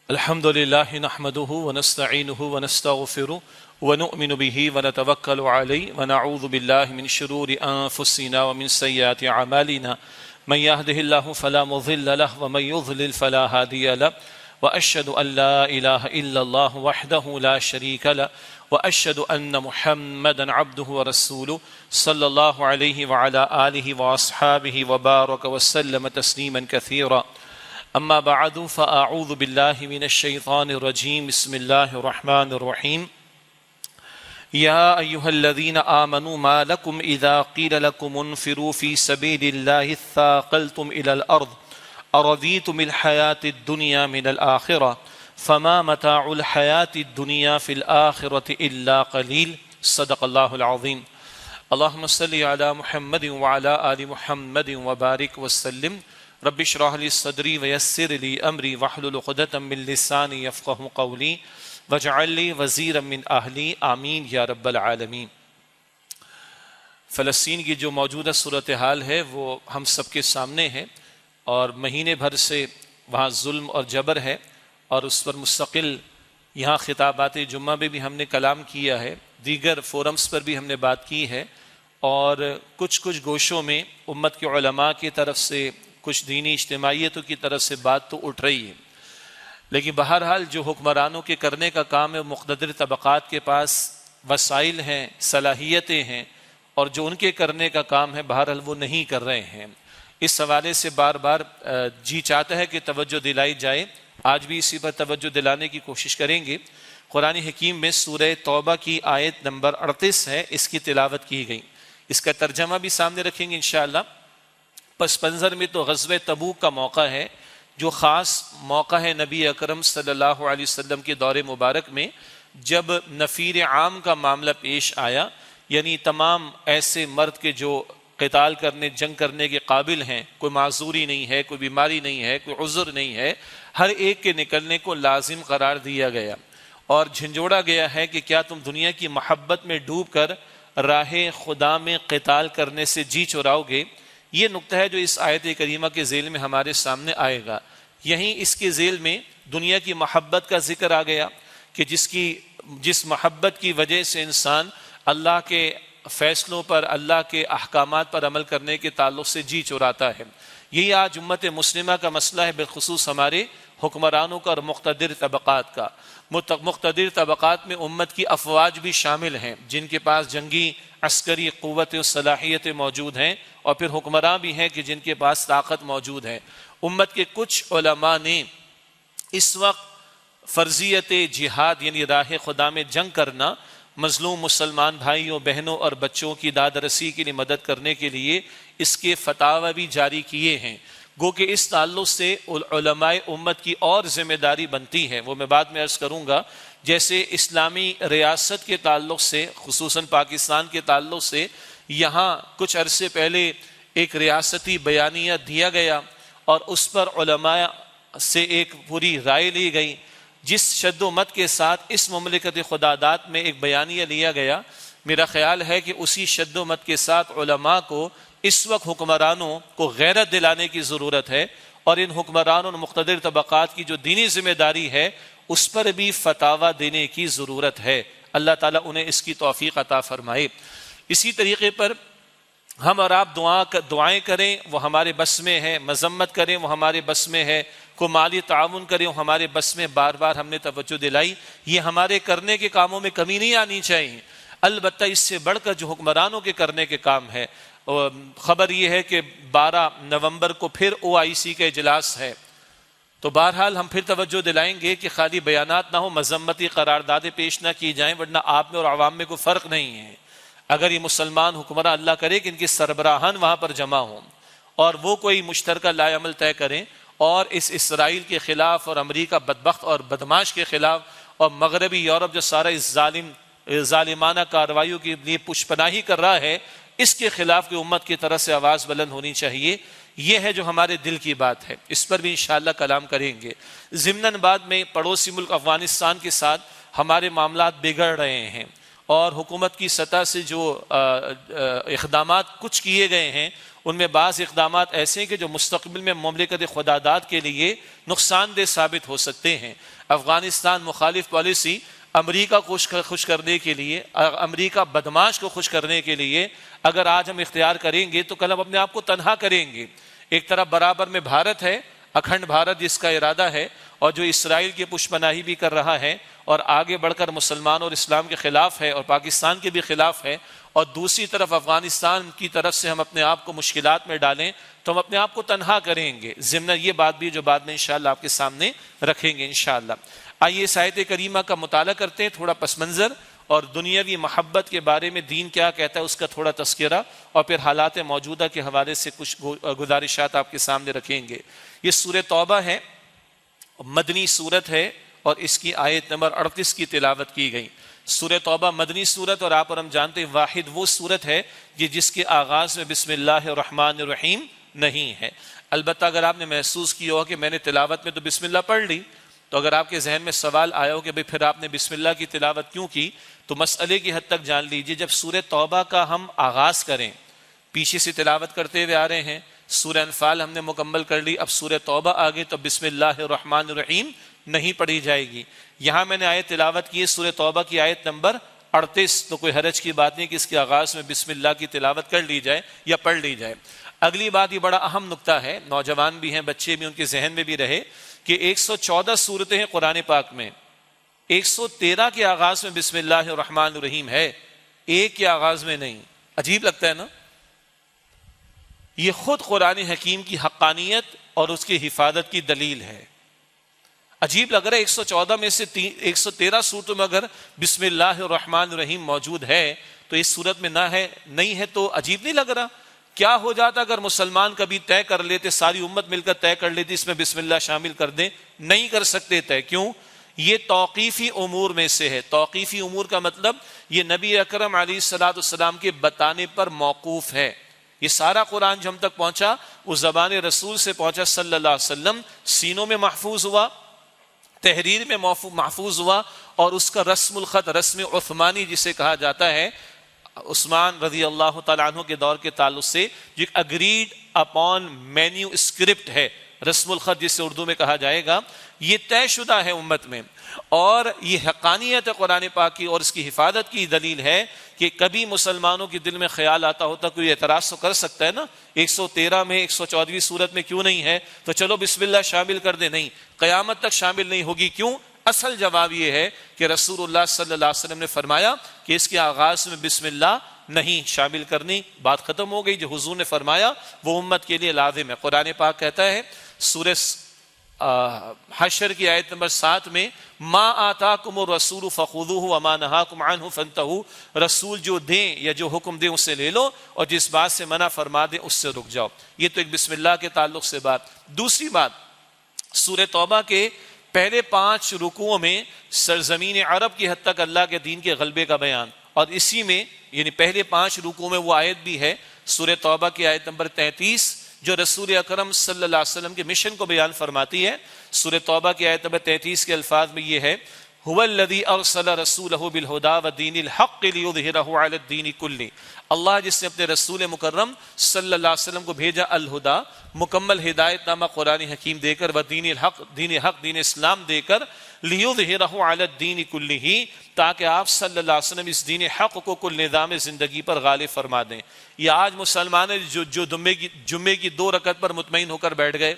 الحمد لله نحمده ونستعينه ونستغفره ونؤمن به ونتوكل عليه ونعوذ بالله من شرور أنفسنا ومن سيئات أعمالنا من يهده الله فلا مضل له ومن يضلل فلا هادي له وأشهد أن لا إله إلا الله وحده لا شريك له وأشهد أن محمدا عبده ورسوله صلى الله عليه وعلى آله وأصحابه وبارك وسلم تسليما كثيرا أما بعد فأعوذ بالله من الشيطان الرجيم بسم الله الرحمن الرحيم يا أيها الذين آمنوا ما لكم إذا قيل لكم انفروا في سبيل الله اثاقلتم إلى الأرض أرضيتم الحياة الدنيا من الآخرة فما متاع الحياة الدنيا في الآخرة إلا قليل صدق الله العظيم اللهم صل على محمد وعلى آل محمد وبارك وسلم رب اشرح لي صدري ويسر لي امري واحلل عقدة من لساني يفقهوا قولي واجعل لي وزيرا من اهلي آمین یا رب العالمین۔ فلسطین کی جو موجودہ صورتحال ہے وہ ہم سب کے سامنے ہے، اور مہینے بھر سے وہاں ظلم اور جبر ہے، اور اس پر مستقل یہاں خطابات جمعہ میں بھی ہم نے کلام کیا ہے، دیگر فورمز پر بھی ہم نے بات کی ہے، اور کچھ گوشوں میں امت کے علماء کی طرف سے کچھ دینی اجتماعیتوں کی طرف سے بات تو اٹھ رہی ہے، لیکن بہرحال جو حکمرانوں کے کرنے کا کام ہے، مقتدر طبقات کے پاس وسائل ہیں، صلاحیتیں ہیں، اور جو ان کے کرنے کا کام ہے بہرحال وہ نہیں کر رہے ہیں۔ اس حوالے سے بار بار جی چاہتا ہے کہ توجہ دلائی جائے، آج بھی اسی پر توجہ دلانے کی کوشش کریں گے۔ قرآن حکیم میں سورہ توبہ کی آیت نمبر 38 ہے، اس کی تلاوت کی گئی، اس کا ترجمہ بھی سامنے رکھیں گے انشاءاللہ۔ پس منظر میں تو غزوہ تبوک کا موقع ہے، جو خاص موقع ہے نبی اکرم صلی اللہ علیہ وسلم کے دور مبارک میں، جب نفیر عام کا معاملہ پیش آیا، یعنی تمام ایسے مرد کے جو قتال کرنے، جنگ کرنے کے قابل ہیں، کوئی معذوری نہیں ہے، کوئی بیماری نہیں ہے، کوئی عذر نہیں ہے، ہر ایک کے نکلنے کو لازم قرار دیا گیا، اور جھنجھوڑا گیا ہے کہ کیا تم دنیا کی محبت میں ڈوب کر راہ خدا میں قتال کرنے سے جی چراؤ گے؟ یہ نقطہ ہے جو اس آیت کریمہ کے ذیل میں ہمارے سامنے آئے گا۔ یہیں اس کے ذیل میں دنیا کی محبت کا ذکر آ گیا کہ جس محبت کی وجہ سے انسان اللہ کے فیصلوں پر، اللہ کے احکامات پر عمل کرنے کے تعلق سے جی چراتا ہے۔ یہی آج امت مسلمہ کا مسئلہ ہے، بالخصوص ہمارے حکمرانوں کا اور مقتدر طبقات کا۔ مقتدر طبقات میں امت کی افواج بھی شامل ہیں، جن کے پاس جنگی عسکری قوت و صلاحیتیں موجود ہیں، اور پھر حکمراں بھی ہیں کہ جن کے پاس طاقت موجود ہے۔ امت کے کچھ علماء نے اس وقت فرضیت جہاد یعنی راہ خدا میں جنگ کرنا، مظلوم مسلمان بھائیوں، بہنوں اور بچوں کی داد رسی کے لیے مدد کرنے کے لیے اس کے فتاوی بھی جاری کیے ہیں۔ گو کہ اس تعلق سے علماء امت کی اور ذمہ داری بنتی ہے، وہ میں بعد میں عرض کروں گا۔ جیسے اسلامی ریاست کے تعلق سے، خصوصاً پاکستان کے تعلق سے، یہاں کچھ عرصے پہلے ایک ریاستی بیانیہ دیا گیا، اور اس پر علماء سے ایک پوری رائے لی گئی، جس شد و مت کے ساتھ اس مملکت خداداد میں ایک بیانیہ لیا گیا۔ میرا خیال ہے کہ اسی شد و مت کے ساتھ علماء کو اس وقت حکمرانوں کو غیرت دلانے کی ضرورت ہے، اور ان حکمرانوں اور مقتدر طبقات کی جو دینی ذمہ داری ہے اس پر بھی فتاوی دینے کی ضرورت ہے۔ اللہ تعالیٰ انہیں اس کی توفیق عطا فرمائے۔ اسی طریقے پر ہم اور آپ دعائیں کریں وہ ہمارے بس میں ہے، مذمت کریں وہ ہمارے بس میں ہے، کو مالی تعاون کریں وہ ہمارے بس میں، بار بار ہم نے توجہ دلائی، یہ ہمارے کرنے کے کاموں میں کمی نہیں آنی چاہیے۔ البتہ اس سے بڑھ کر جو حکمرانوں کے کرنے کے کام ہے، خبر یہ ہے کہ 12 نومبر کو پھر OIC کا اجلاس ہے، تو بہرحال ہم پھر توجہ دلائیں گے کہ خالی بیانات نہ ہو، مذمتی قراردادیں پیش نہ کی جائیں، ورنہ آپ میں اور عوام میں کوئی فرق نہیں ہے۔ اگر یہ مسلمان حکمراں اللہ کرے کہ ان کے سربراہان وہاں پر جمع ہوں، اور وہ کوئی مشترکہ لائے عمل طے کریں، اور اس اسرائیل کے خلاف اور امریکہ بدبخت اور بدماش کے خلاف اور مغربی یورپ جو سارا اس ظالمانہ کارروائیوں کے لیے پشپناہی کر رہا ہے، اس کے خلاف کی امت کی طرف سے آواز بلند ہونی چاہیے۔ یہ ہے جو ہمارے دل کی بات ہے، اس پر بھی انشاءاللہ کلام کریں گے۔ ضمناً بعد میں پڑوسی ملک افغانستان کے ساتھ ہمارے معاملات بگڑ رہے ہیں، اور حکومت کی سطح سے جو اقدامات کچھ کیے گئے ہیں ان میں بعض اقدامات ایسے ہیں کہ جو مستقبل میں مملکت خداداد کے لیے نقصان دہ ثابت ہو سکتے ہیں۔ افغانستان مخالف پالیسی امریکہ کو خوش کرنے کے لیے، امریکہ بدماش کو خوش کرنے کے لیے اگر آج ہم اختیار کریں گے تو کل ہم اپنے آپ کو تنہا کریں گے۔ ایک طرف برابر میں بھارت ہے، اکھنڈ بھارت جس کا ارادہ ہے، اور جو اسرائیل کی پشت پناہی بھی کر رہا ہے اور آگے بڑھ کر مسلمان اور اسلام کے خلاف ہے اور پاکستان کے بھی خلاف ہے، اور دوسری طرف افغانستان کی طرف سے ہم اپنے آپ کو مشکلات میں ڈالیں تو ہم اپنے آپ کو تنہا کریں گے۔ ضمن یہ بات بھی جو بعد میں انشاءاللہ آپ کے سامنے رکھیں گے انشاءاللہ۔ آئیے اس آیت کریمہ کا مطالعہ کرتے ہیں، تھوڑا پس منظر اور دنیاوی محبت کے بارے میں دین کیا کہتا ہے اس کا تھوڑا تذکرہ، اور پھر حالات موجودہ کے حوالے سے کچھ گزارشات آپ کے سامنے رکھیں گے۔ یہ سورہ توبہ ہے، مدنی سورت ہے، اور اس کی آیت نمبر 38 کی تلاوت کی گئی۔ سورہ توبہ مدنی سورت، اور آپ اور ہم جانتے ہیں واحد وہ سورت ہے جس کے آغاز میں بسم اللہ الرحمن الرحیم نہیں ہے۔ البتہ اگر آپ نے محسوس کیا ہو کہ میں نے تلاوت میں تو بسم اللہ پڑھ لی، تو اگر آپ کے ذہن میں سوال آیا ہو کہ بھئی پھر آپ نے بسم اللہ کی تلاوت کیوں کی، تو مسئلے کی حد تک جان لیجئے جب سورہ توبہ کا ہم آغاز کریں، پیچھے سے تلاوت کرتے ہوئے آ رہے ہیں، سورہ انفال ہم نے مکمل کر لی، اب سورہ توبہ آگے تو بسم اللہ الرحمن الرحیم نہیں پڑھی جائے گی۔ یہاں میں نے آیت تلاوت کی ہے سورہ توبہ کی آیت نمبر 38، تو کوئی حرج کی بات نہیں کہ اس کے آغاز میں بسم اللہ کی تلاوت کر لی جائے یا پڑھ لی جائے۔ اگلی بات، یہ بڑا اہم نکتہ ہے، نوجوان بھی ہیں، بچے بھی، ان کے ذہن میں بھی رہے کہ 114 سورتیں ہیں قرآن پاک میں، 113 کے آغاز میں بسم اللہ الرحمن الرحیم ہے، ایک کے آغاز میں نہیں۔ عجیب لگتا ہے نا؟ یہ خود قرآن حکیم کی حقانیت اور اس کی حفاظت کی دلیل ہے۔ عجیب لگ رہا ہے 114 میں سے 113 سورتوں میں اگر بسم اللہ الرحمن الرحیم موجود ہے تو اس صورت میں نہ ہے، نہیں ہے، تو عجیب نہیں لگ رہا؟ کیا ہو جاتا اگر مسلمان کبھی طے کر لیتے، ساری امت مل کر طے کر لیتی اس میں بسم اللہ شامل کر دیں؟ نہیں کر سکتے طے، کیوں؟ یہ توقیفی امور میں سے ہے۔ توقیفی امور کا مطلب یہ نبی اکرم علیہ الصلوۃ والسلام کے بتانے پر موقوف ہے۔ یہ سارا قرآن جو ہم تک پہنچا وہ زبان رسول سے پہنچا صلی اللہ علیہ وسلم، سینوں میں محفوظ ہوا، تحریر میں محفوظ ہوا، اور اس کا رسم الخط، رسم عثمانی جسے کہا جاتا ہے، عثمان رضی اللہ تعالیٰ عنہ کے دور کے تعلق سے جو ایک اگریڈ اپون مینیو اسکرپٹ ہے، رسم الخط جسے اردو میں کہا جائے گا، یہ طے شدہ ہے امت میں، اور یہ حقانیت ہے قرآن پاک کی اور اس کی حفاظت کی دلیل ہے کہ کبھی مسلمانوں کے دل میں خیال آتا ہوتا کوئی اعتراض تو کر سکتا ہے نا، 113 میں 114ویں سورت میں کیوں نہیں ہے، تو چلو بسم اللہ شامل کر دے، نہیں، قیامت تک شامل نہیں ہوگی۔ کیوں؟ اصل جواب یہ ہے کہ رسول اللہ صلی اللہ علیہ وسلم نے فرمایا کہ اس کے آغاز میں بسم اللہ نہیں شامل کرنی، بات ختم ہو گئی۔ جو حضور نے فرمایا وہ امت کے لیے لازم ہے۔ قرآن پاک کہتا ہے سورہ حشر کی آیت نمبر 7 میں، ما آتاکم الرسول فخذوہ وما نہاکم عنہ فانتہوا، رسول جو دیں یا جو حکم دیں اس سے لے لو، اور جس بات سے منع فرما دیں اس سے رک جاؤ۔ یہ تو ایک بسم اللہ کے تعلق سے بات۔ دوسری بات، سورہ توبہ کے پہلے 5 رکوعوں میں سرزمین عرب کی حد تک اللہ کے دین کے غلبے کا بیان، اور اسی میں یعنی پہلے 5 رکوعوں میں وہ آیت بھی ہے سورہ توبہ کی آیت نمبر 33 جو رسول اکرم صلی اللہ علیہ وسلم کے مشن کو بیان فرماتی ہے۔ سورہ توبہ کی آیت نمبر 33 کے الفاظ میں یہ ہے، هو الذی ارسل رسولہ بالہدی ودین الحق لیظہرہ علی الدین کلہ، اللہ جس نے اپنے رسول مکرم صلی اللہ علیہ وسلم کو بھیجا الہدا، مکمل ہدایت نامہ قرآن حکیم دے کر، ودین الحق، دین حق، دین اسلام دے کر، لیظہرہ علی الدین کلہ، تاکہ آپ صلی اللہ علیہ وسلم اس دین حق کو کل نظام زندگی پر غالب فرما دیں۔ یہ آج مسلمان جو جمعے کی 2 رکعت پر مطمئن ہو کر بیٹھ گئے،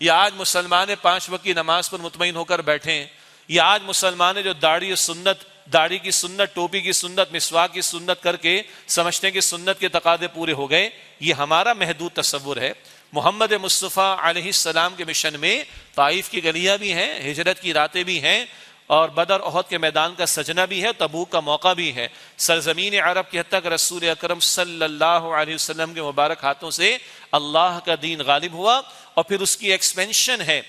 یا آج مسلمان 5 وقت کی نماز پر مطمئن ہو کر بیٹھے ہیں، یا آج مسلمان جو داڑھی کی سنت، ٹوپی کی سنت، مسواک کی سنت کر کے سمجھتے ہیں کہ سنت کے تقاضے پورے ہو گئے، یہ ہمارا محدود تصور ہے۔ محمد مصطفیٰ علیہ السلام کے مشن میں طائف کی گلیاں بھی ہیں، ہجرت کی راتیں بھی ہیں، اور بدر احد کے میدان کا سجنا بھی ہے، تبوک کا موقع بھی ہے۔ سرزمین عرب کی حد تک رسول اکرم صلی اللہ علیہ وسلم کے مبارک ہاتھوں سے اللہ کا دین غالب ہوا، اور پھر اس کی ایکسپینشن ہے،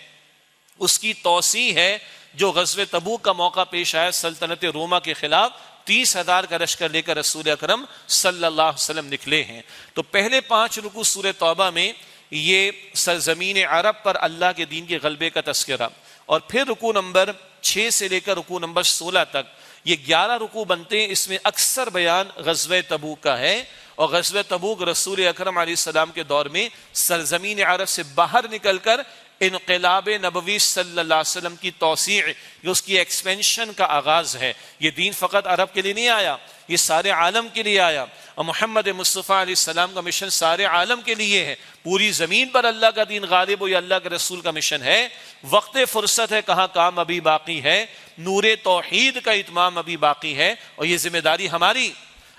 اس کی توسیع ہے۔ جو غزوہ تبوک کا موقع پیش آیا سلطنت روما کے خلاف، 30,000 کا لشکر لے کر رسول اکرم صلی اللہ علیہ وسلم نکلے ہیں۔ تو پہلے 5 رکوع سورہ توبہ میں یہ سرزمین عرب پر اللہ کے دین کے غلبے کا تذکرہ، اور پھر رکوع نمبر 6 سے لے کر رکوع نمبر 16 تک یہ 11 رکوع بنتے ہیں، اس میں اکثر بیان غزوہ تبوک کا ہے، اور غزوہ تبوک رسول اکرم علیہ السلام کے دور میں سرزمین عرب سے باہر نکل کر انقلاب نبوی صلی اللہ علیہ وسلم کی توسیع، اس کی ایکسپینشن کا آغاز ہے۔ یہ دین فقط عرب کے لیے نہیں آیا، یہ سارے عالم کے لیے آیا، اور محمد مصطفیٰ علیہ السلام کا مشن سارے عالم کے لیے ہے۔ پوری زمین پر اللہ کا دین غالب ہو، یہ اللہ کے رسول کا مشن ہے۔ وقت فرصت ہے، کہاں کام ابھی باقی ہے، نور توحید کا اتمام ابھی باقی ہے، اور یہ ذمہ داری ہماری،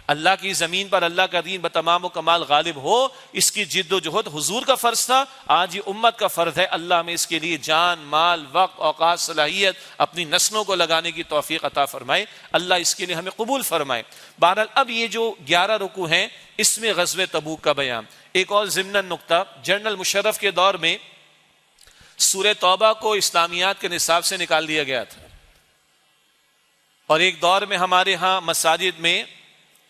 اللہ کی زمین پر اللہ کا دین بتمام و کمال غالب ہو، اس کی جد و جہد حضور کا فرض تھا، آج یہ امت کا فرض ہے۔ اللہ ہمیں اس کے لیے جان، مال، وقت، اوقات، صلاحیت اپنی نسلوں کو لگانے کی توفیق عطا فرمائے، اللہ اس کے لیے ہمیں قبول فرمائے۔ بہرحال اب یہ جو 11 رکوع ہیں اس میں غزوہ تبوک کا بیان۔ ایک اور ضمن نکتہ، جنرل مشرف کے دور میں سورہ توبہ کو اسلامیات کے نصاب سے نکال دیا گیا تھا، اور ایک دور میں ہمارے ہاں مساجد میں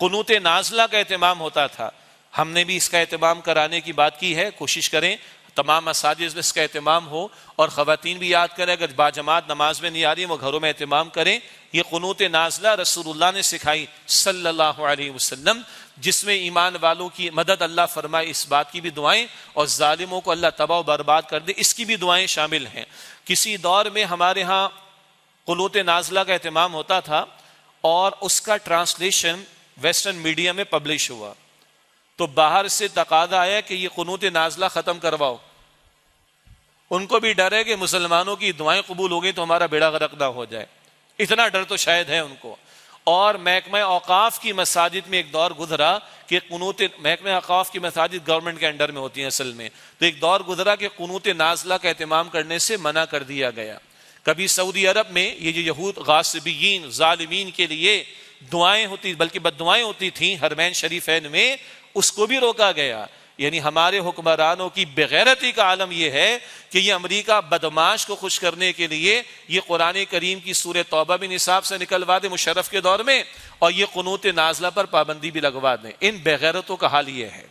قنوت نازلہ کا اہتمام ہوتا تھا۔ ہم نے بھی اس کا اہتمام کرانے کی بات کی ہے، کوشش کریں تمام مساجد میں اس کا اہتمام ہو، اور خواتین بھی یاد کریں اگر باجماعت نماز میں نہیں آ رہی وہ گھروں میں اہتمام کریں۔ یہ قنوت نازلہ رسول اللہ نے سکھائی صلی اللہ علیہ وسلم، جس میں ایمان والوں کی مدد اللہ فرمائے، اس بات کی بھی دعائیں، اور ظالموں کو اللہ تباہ و برباد کر دے، اس کی بھی دعائیں شامل ہیں۔ کسی دور میں ہمارے ہاں قنوت نازلہ کا اہتمام ہوتا تھا، اور اس کا ٹرانسلیشن ویسٹرن میڈیا میں پبلش ہوا، تو باہر سے تقاضا آیا کہ یہ قنوت نازلہ ختم کرواؤ۔ ان کو بھی ڈر ہے کہ مسلمانوں کی دعائیں قبول ہو گئی تو ہمارا بیڑا غرق نہ ہو جائے، اتنا ڈر تو شاید ہے ان کو۔ اور محکمہ اوقاف کی مساجد میں ایک دور گزرا کہ قنوت، محکمہ اوقاف کی مساجد گورنمنٹ کے انڈر میں ہوتی ہیں اصل میں، تو ایک دور گزرا کہ قنوت نازلہ کا اہتمام کرنے سے منع کر دیا گیا۔ کبھی سعودی عرب میں یہ جو یہود غاصبین ظالمین کے لیے دعائیں ہوتی، بلکہ بد دعائیں ہوتی تھیں حرمین شریفین میں، اس کو بھی روکا گیا۔ یعنی ہمارے حکمرانوں کی بغیرتی کا عالم یہ ہے کہ یہ امریکہ بدماش کو خوش کرنے کے لیے یہ قرآن کریم کی سورہ توبہ بھی نصاب سے نکلوا دے مشرف کے دور میں، اور یہ قنوت نازلہ پر پابندی بھی لگوا دیں۔ ان بغیرتوں کا حال یہ ہے،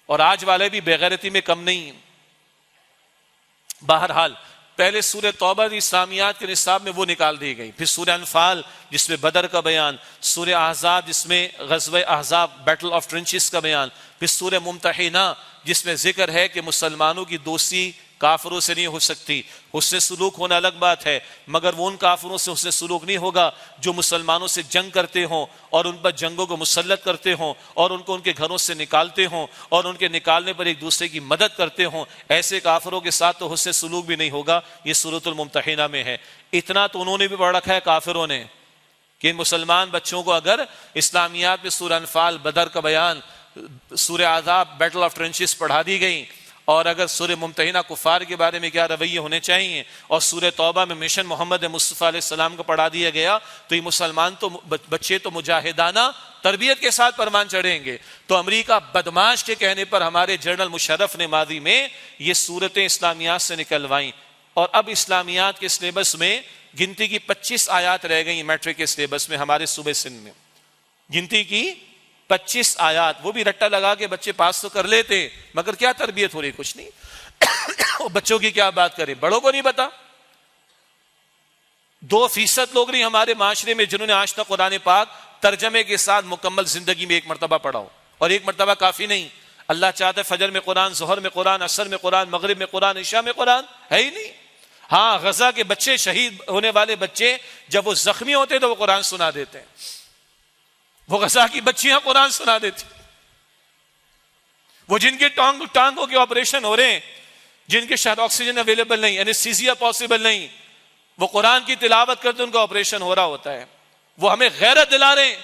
اور آج والے بھی بغیرتی میں کم نہیں ہیں۔ بہرحال پہلے سورہ توبہ اسلامیات کے نصاب میں وہ نکال دی گئی، پھر سورہ انفال جس میں بدر کا بیان، سورہ احزاب جس میں غزوہ احزاب بیٹل آف ٹرنچز کا بیان، پھر سورہ ممتحنہ جس میں ذکر ہے کہ مسلمانوں کی دوستی کافروں سے نہیں ہو سکتی، حسن سلوک ہونا الگ بات ہے، مگر وہ ان کافروں سے حسن سلوک نہیں ہوگا جو مسلمانوں سے جنگ کرتے ہوں اور ان پر جنگوں کو مسلط کرتے ہوں اور ان کو ان کے گھروں سے نکالتے ہوں اور ان کے نکالنے پر ایک دوسرے کی مدد کرتے ہوں، ایسے کافروں کے ساتھ تو حسن سلوک بھی نہیں ہوگا۔ یہ سورۃ الممتحنہ میں ہے۔ اتنا تو انہوں نے بھی پڑھ رکھا ہے کافروں نے کہ ان مسلمان بچوں کو اگر اسلامیات میں سورہ انفال، بدر کا بیان، سورہ احزاب بیٹل آف ٹرنچز پڑھا دی گئی، اور اگر سورہ ممتحنہ کفار کے بارے میں کیا رویے ہونے چاہیے، اور سورہ توبہ میں مشن محمد مصطفیٰ علیہ السلام کو پڑھا دیا گیا، تو یہ مسلمان تو بچے تو مجاہدانہ تربیت کے ساتھ پرمان چڑھیں گے۔ تو امریکہ بدماش کے کہنے پر ہمارے جنرل مشرف نے ماضی میں یہ صورتیں اسلامیات سے نکلوائیں، اور اب اسلامیات کے سلیبس میں گنتی کی 25 آیات رہ گئی میٹرک کے سلیبس میں ہمارے صوبے سندھ میں، گنتی کی 25 آیات، وہ بھی رٹا لگا کے بچے پاس تو کر لیتے، مگر کیا تربیت ہو رہی، کچھ نہیں۔ بچوں کی کیا بات کریں، بڑوں کو نہیں پتا۔ 2% لوگ نہیں ہمارے معاشرے میں جنہوں نے آج تک قرآن پاک ترجمے کے ساتھ مکمل زندگی میں ایک مرتبہ پڑھا ہو، اور ایک مرتبہ کافی نہیں۔ اللہ چاہتا ہے فجر میں قرآن، ظہر میں قرآن، عصر میں قرآن، مغرب میں قرآن، عشاء میں قرآن، ہے ہی نہیں۔ ہاں، غزہ کے بچے، شہید ہونے والے بچے جب وہ زخمی ہوتے تو وہ قرآن سنا دیتے ہیں، وہ غزہ کی بچیاں قرآن سنا دیتی، وہ جن کے ٹانگوں کے آپریشن ہو رہے ہیں، جن کے شاید آکسیجن اویلیبل نہیں، انیستھیزیا پاسبل نہیں، وہ قرآن کی تلاوت کرتے ان کا آپریشن ہو رہا ہوتا ہے۔ وہ ہمیں غیرت دلا رہے ہیں،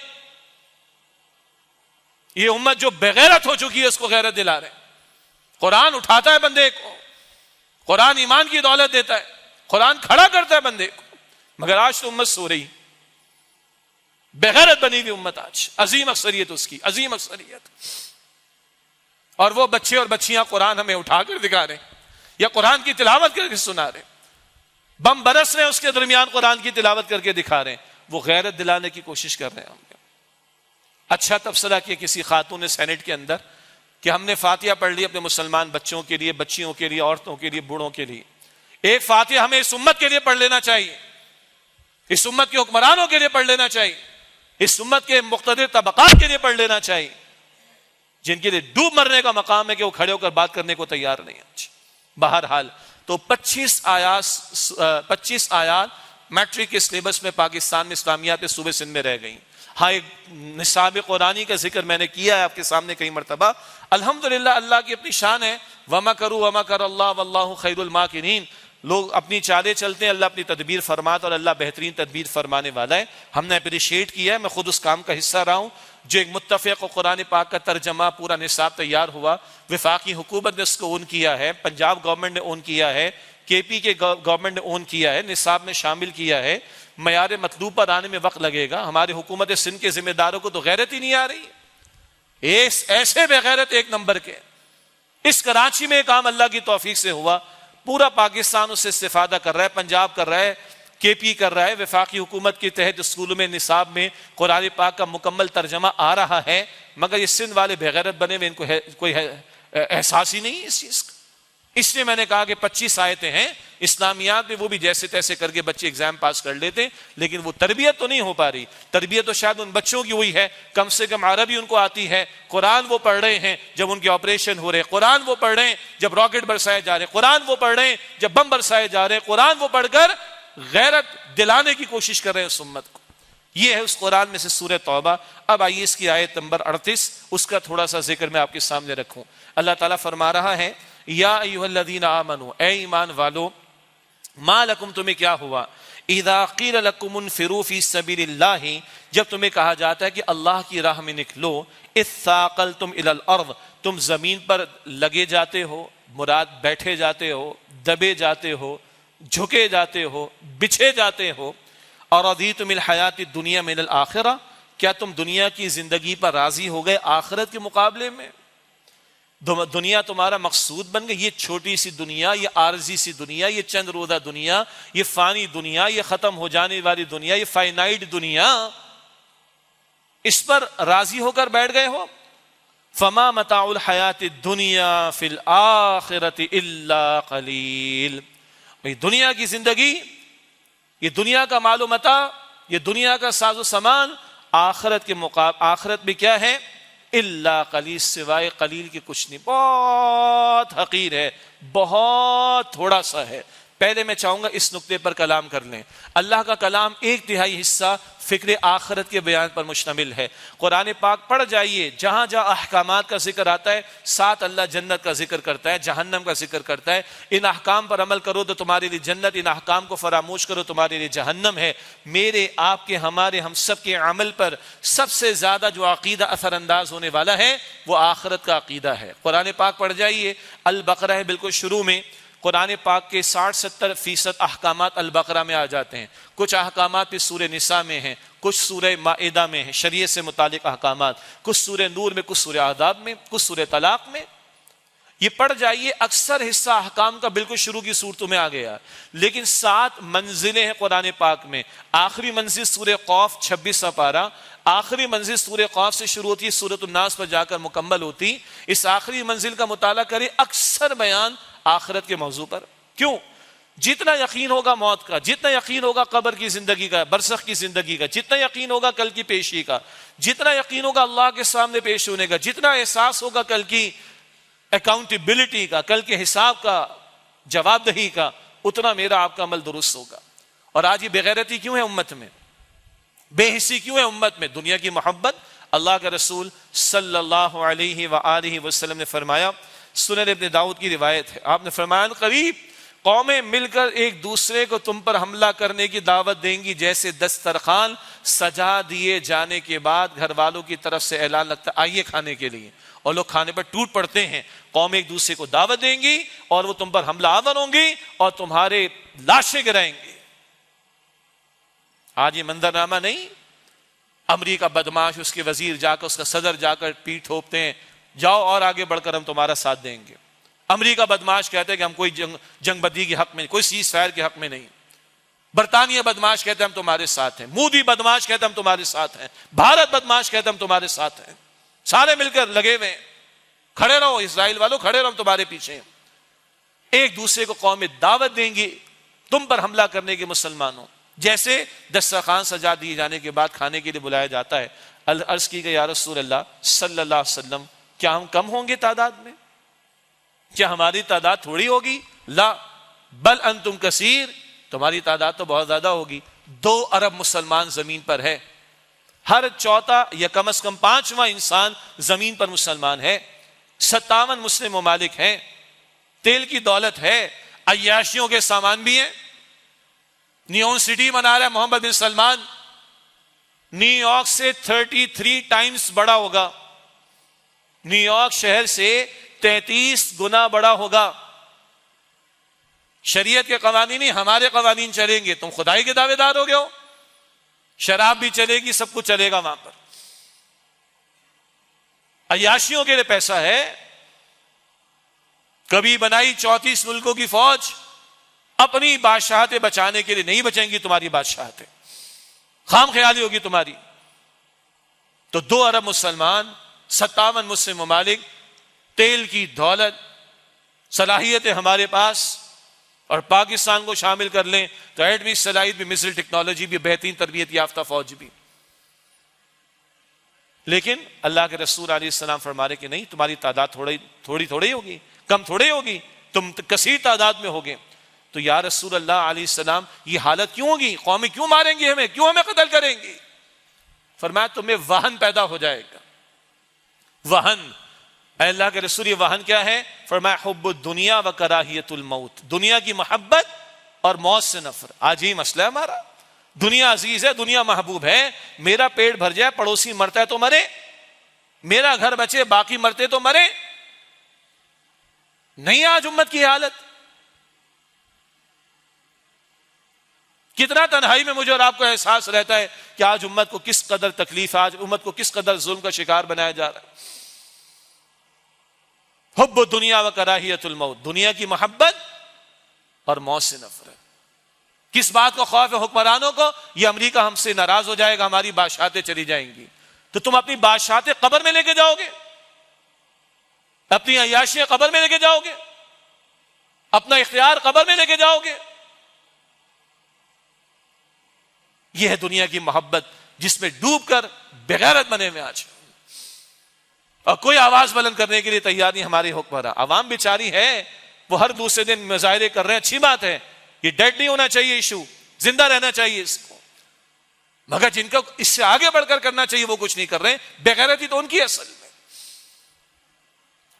یہ امت جو بغیرت ہو چکی ہے اس کو غیرت دلا رہے ہیں۔ قرآن اٹھاتا ہے بندے کو، قرآن ایمان کی دولت دیتا ہے، قرآن کھڑا کرتا ہے بندے کو، مگر آج تو امت سو رہی، بغیرت بنی ہوئی امت آج، عظیم اکثریت اس کی، عظیم اکثریت، اور وہ بچے اور بچیاں قرآن ہمیں اٹھا کر دکھا رہے ہیں یا قرآن کی تلاوت کر کے سنا رہے ہیں، بم برس رہے ہیں اس کے درمیان قرآن کی تلاوت کر کے دکھا رہے ہیں، وہ غیرت دلانے کی کوشش کر رہے ہیں۔ ہم اچھا تبصرہ کیا کسی خاتون نے سینٹ کے اندر کہ ہم نے فاتحہ پڑھ لی اپنے مسلمان بچوں کے لیے، بچیوں کے لیے، عورتوں کے لیے، بوڑھوں کے لیے، ایک فاتحہ ہمیں اس امت کے لیے پڑھ لینا چاہیے، اس امت کے حکمرانوں کے لیے پڑھ لینا چاہیے، اس امت کے مقتدر طبقات کے لیے پڑھ لینا چاہیے، جن کے لیے ڈوب مرنے کا مقام ہے کہ وہ کھڑے ہو کر بات کرنے کو تیار نہیں ہیں. بہرحال تو 25 آیات میٹرک کے سلیبس میں پاکستان میں اسلامیات صوبے سندھ میں رہ گئیں. ہاں ایک نصاب قرآنی کا ذکر میں نے کیا ہے آپ کے سامنے کئی مرتبہ. الحمدللہ اللہ کی اپنی شان ہے. وَمَكَرُوا وَمَكَرَ اللَّهُ وَاللَّهُ خَيْرُ الْمَاكِرِينَ. لوگ اپنی چالیں چلتے ہیں, اللہ اپنی تدبیر فرماتا اور اللہ بہترین تدبیر فرمانے والا ہے. ہم نے اپریشیٹ کیا ہے, میں خود اس کام کا حصہ رہا ہوں. جو ایک متفق و قرآن پاک کا ترجمہ پورا نصاب تیار ہوا, وفاقی حکومت نے اس کو اون کیا ہے, پنجاب گورنمنٹ نے اون کیا ہے, کے پی کے گورنمنٹ نے اون کیا ہے, نصاب میں شامل کیا ہے. معیار مطلوب پر آنے میں وقت لگے گا. ہمارے حکومت سندھ کے ذمہ داروں کو تو غیرت ہی نہیں آ رہی, ایسے بے غیرت ایک نمبر کے. اس کراچی میں کام اللہ کی توفیق سے ہوا, پورا پاکستان اس سے استفادہ کر رہا ہے, پنجاب کر رہا ہے, کے پی کر رہا ہے. وفاقی حکومت کے تحت اسکولوں میں نصاب میں قرآن پاک کا مکمل ترجمہ آ رہا ہے, مگر یہ سندھ والے بے غیرت بنے ہوئے, ان کو کوئی احساس ہی نہیں اس چیز کا. اس لیے میں نے کہا کہ 25 آیتیں ہیں اسلامیات میں, وہ بھی جیسے تیسے کر کے بچے ایگزام پاس کر لیتے, لیکن وہ تربیت تو نہیں ہو پا رہی. تربیت تو شاید ان بچوں کی ہوئی ہے, کم سے کم عربی ان کو آتی ہے, قرآن وہ پڑھ رہے ہیں جب ان کے آپریشن ہو رہے, قرآن وہ پڑھ رہے ہیں جب راکٹ برسائے جا رہے, قرآن وہ پڑھ رہے ہیں جب بم برسائے جا رہے, قرآن وہ پڑھ کر غیرت دلانے کی کوشش کر رہے ہیں اس امت کو. یہ ہے اس قرآن میں سے سورہ توبہ. اب آئیے اس کی آیت نمبر 38, اس کا تھوڑا سا ذکر میں آپ کے سامنے رکھوں. اللہ تعالیٰ فرما رہا ہے, یا ایھا الذین آمنوا, اے ایمان والو, ما لکم, تمہیں کیا ہوا, اذا قیل لکم انفروا فی سبیل اللہ, جب تمہیں کہا جاتا ہے کہ اللہ کی راہ میں نکلو, اثاقلتم الی الارض, تم زمین پر لگے جاتے ہو, مراد بیٹھے جاتے ہو, دبے جاتے ہو, جھکے جاتے ہو, بچھے جاتے ہو. اور رضیتم الحیات الدنیا من الآخرہ, کیا تم دنیا کی زندگی پر راضی ہو گئے آخرت کے مقابلے میں؟ دنیا تمہارا مقصود بن گئی. یہ چھوٹی سی دنیا, یہ عارضی سی دنیا, یہ چند روزہ دنیا, یہ فانی دنیا, یہ ختم ہو جانے والی دنیا, یہ فائنائٹ دنیا, اس پر راضی ہو کر بیٹھ گئے ہو. فما متاع الحیات الدنیا فی الآخرۃ الا قلیل. بھئی دنیا کی زندگی, یہ دنیا کا مال و متاع, یہ دنیا کا ساز و سامان, آخرت کے آخرت میں کیا ہے, الا قلیل, سوائے قلیل کے کچھ نہیں, بہت حقیر ہے, بہت تھوڑا سا ہے. پہلے میں چاہوں گا اس نقطے پر کلام کر لیں. اللہ کا کلام 1/3 حصہ فکر آخرت کے بیان پر مشتمل ہے. قرآن پاک پڑھ جائیے, جہاں جہاں احکامات کا ذکر آتا ہے, ساتھ اللہ جنت کا ذکر کرتا ہے, جہنم کا ذکر کرتا ہے. ان احکام پر عمل کرو تو تمہارے لیے جنت, ان احکام کو فراموش کرو تمہارے لیے جہنم ہے. میرے, آپ کے, ہمارے, ہم سب کے عمل پر سب سے زیادہ جو عقیدہ اثر انداز ہونے والا ہے وہ آخرت کا عقیدہ ہے. قرآن پاک پڑھ جائیے, البقرہ ہے بالکل شروع میں, قرآن پاک کے 60-70% احکامات البقرہ میں آ جاتے ہیں. کچھ احکامات بھی سورہ نساء میں ہیں, کچھ سورہ مائدہ میں ہیں, شریعت سے متعلق احکامات, کچھ سورہ نور میں, کچھ سورہ احزاب میں, کچھ سورہ طلاق میں. یہ پڑھ جائیے, اکثر حصہ احکام کا بالکل شروع کی صورتوں میں آ گیا. لیکن 7 منزلیں ہیں قرآن پاک میں. آخری منزل سورہ قاف 26واں پارہ, آخری منزل سورہ قاف سے شروع ہوتی ہے, سورۃ الناس پر جا کر مکمل ہوتی. اس آخری منزل کا مطالعہ کریں, اکثر بیان آخرت کے موضوع پر. کیوں؟ جتنا یقین ہوگا موت کا, جتنا یقین ہوگا قبر کی زندگی کا, برزخ کی زندگی کا, جتنا یقین ہوگا کل کی پیشی کا, جتنا یقین ہوگا اللہ کے سامنے پیش ہونے کا, جتنا احساس ہوگا کل کی اکاؤنٹیبلٹی کا, کل کے حساب کا, جواب دہی کا, اتنا میرا آپ کا عمل درست ہوگا. اور آج یہ بغیرتی کیوں ہے امت میں, بے حسی کیوں ہے امت میں؟ دنیا کی محبت. اللہ کے رسول صلی اللہ علیہ وآلہ وسلم نے فرمایا, سنن ابن داؤد کی روایت ہے, آپ نے فرمایا, قریب قومیں مل کر ایک دوسرے کو تم پر حملہ کرنے کی دعوت دیں گی جیسے دسترخوان سجا دیے جانے کے بعد گھر والوں کی طرف سے اعلان لگتا ہے آئیے کھانے کے لیے, اور لوگ کھانے پر ٹوٹ پڑتے ہیں. قوم ایک دوسرے کو دعوت دیں گی اور وہ تم پر حملہ آور ہوں گی اور تمہارے لاشیں گرائیں گے. آج یہ منظرنامہ نہیں, امریکہ بدماش, اس کے وزیر جا کر, اس کا صدر جا کر پیٹھ ٹھوکتے ہیں, جاؤ اور آگے بڑھ کر ہم تمہارا ساتھ دیں گے. امریکہ بدماش کہتے ہیں کہ ہم کوئی جنگ بدی کے حق میں, کوئی سیز فائر کے حق میں نہیں. برطانیہ بدماش کہتے ہیں ہم تمہارے ساتھ ہیں, مودی بدماش کہتے ہیں ہم تمہارے ساتھ ہیں, بھارت بدماش کہتے ہیں ہم تمہارے ساتھ ہیں. سارے مل کر لگے ہوئے, کھڑے رہو اسرائیل والوں, کھڑے رہو, ہم تمہارے پیچھے ہیں. ایک دوسرے کو قومیں دعوت دیں گی تم پر حملہ کرنے کے مسلمانوں, جیسے دسترخوان سجا دیے جانے کے بعد کھانے کے لیے بلایا جاتا ہے. عرض کی کہ یا رسول اللہ صلی اللہ علیہ وسلم, کیا ہم کم ہوں گے تعداد میں؟ کیا ہماری تعداد تھوڑی ہوگی؟ لا بل انتم کثیر، تمہاری تعداد تو بہت زیادہ ہوگی۔ 2 ارب مسلمان زمین پر ہے، ہر چوتھا یا کم از کم 5واں انسان زمین پر مسلمان ہے، 57 مسلم ممالک ہیں، تیل کی دولت ہے، عیاشیوں کے سامان بھی ہیں۔ نیون سٹی بنا رہا ہے محمد بن سلمان، نیو یارک سے 33 ٹائمز بڑا ہوگا، نیو یارک شہر سے 33 گنا بڑا ہوگا۔ شریعت کے قوانین ہی ہمارے قوانین چلیں گے، تم خدائی کے دعوے دار ہو گئے ہو۔ شراب بھی چلے گی، سب کچھ چلے گا وہاں پر۔ عیاشیوں کے لیے پیسہ ہے۔ کبھی بنائی 34 ملکوں کی فوج، اپنی بادشاہتیں بچانے کے لیے نہیں بچیں گی تمہاری بادشاہتیں، خام خیالی ہوگی تمہاری۔ تو 2 ارب مسلمان، 57 مسلم ممالک، تیل کی دولت، صلاحیتیں ہمارے پاس، اور پاکستان کو شامل کر لیں تو ایٹمی صلاحیت بھی، مثل ٹیکنالوجی بھی، بہترین تربیت یافتہ فوج بھی۔ لیکن اللہ کے رسول علیہ السلام فرما رہے کہ نہیں، تمہاری تعداد تھوڑی ہوگی، کم تھوڑی ہوگی، تم کثیر تعداد میں ہوگے۔ تو یا رسول اللہ علیہ السلام یہ حالت کیوں ہوگی؟ قومیں کیوں ماریں گی ہمیں، کیوں ہمیں قتل کریں گی؟ فرمایا تمہیں وہن پیدا ہو جائے گا۔ وہن، اے اللہ کے رسول یہ وہن کیا ہے؟ فرمایا حب الدنیا و کراہیت الموت، دنیا کی محبت اور موت سے نفرت۔ آج ہی مسئلہ ہے ہمارا، دنیا عزیز ہے، دنیا محبوب ہے، میرا پیٹ بھر جائے، پڑوسی مرتا ہے تو مرے، میرا گھر بچے باقی مرتے تو مرے۔ نہیں آج امت کی حالت، کتنا تنہائی میں مجھے اور آپ کو احساس رہتا ہے کہ آج امت کو کس قدر تکلیف، آج امت کو کس قدر ظلم کا شکار بنایا جا رہا ہے۔ حب الدنیا و کراہیت الموت، دنیا کی محبت اور موت سے نفرت۔ کس بات کو خوف ہے حکمرانوں کو؟ یہ امریکہ ہم سے ناراض ہو جائے گا، ہماری بادشاہتیں چلی جائیں گی، تو تم اپنی بادشاہتیں قبر میں لے کے جاؤ گے، اپنی عیاشیاں قبر میں لے کے جاؤ گے، اپنا اختیار قبر میں لے کے جاؤ گے۔ یہ ہے دنیا کی محبت جس میں ڈوب کر بغیرت بنے ہوئے آج، اور کوئی آواز بلند کرنے کے لیے تیار نہیں ہماری حکمراں۔ عوام بیچاری ہے، وہ ہر دوسرے دن مظاہرے کر رہے ہیں، اچھی بات ہے، یہ ڈیڈ نہیں ہونا چاہیے، ایشو زندہ رہنا چاہیے اس کو، مگر جن کو اس سے آگے بڑھ کر کرنا چاہیے وہ کچھ نہیں کر رہے، بغیرتی تو ان کی اصل میں۔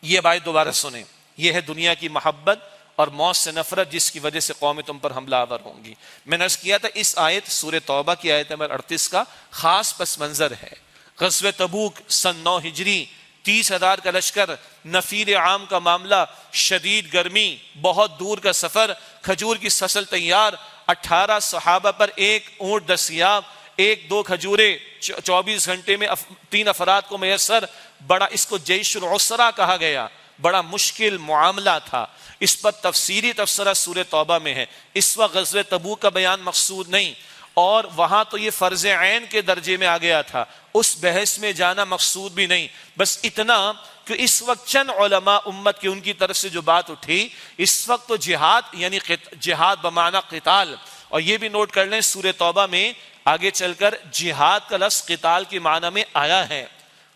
یہ بات دوبارہ سنیں، یہ ہے دنیا کی محبت اور موت سے نفرت جس کی وجہ سے قومیں تم پر حملہ آور ہوں گی۔ میں نے عرض کیا تھا اس آیت سورہ توبہ کی آیت نمبر 38 کا خاص پس منظر ہے۔ غزوہ تبوک سن 9 ہجری، 30,000 کا لشکر، نفیر عام کا معاملہ، شدید گرمی، بہت دور کا سفر، کھجور کی فصل تیار، 18 صحابہ پر 1 اونٹ دستیاب، 1-2 کھجوریں 24 گھنٹے میں 3 افراد کو میسر۔ بڑا اس کو جیش العسرہ کہا گیا، بڑا مشکل معاملہ تھا۔ اس پر تفصیلی تبصرہ سورہ توبہ میں ہے۔ اس وقت غزوہ تبوک کا بیان مقصود نہیں، اور وہاں تو یہ فرض عین کے درجے میں آ گیا تھا، اس بحث میں جانا مقصود بھی نہیں۔ بس اتنا کہ اس وقت چند علماء امت کی ان کی طرف سے جو بات اٹھی، اس وقت تو جہاد یعنی جہاد بمعنی قتال، اور یہ بھی نوٹ کر لیں سورہ توبہ میں آگے چل کر جہاد کا لفظ قتال کے معنی میں آیا ہے۔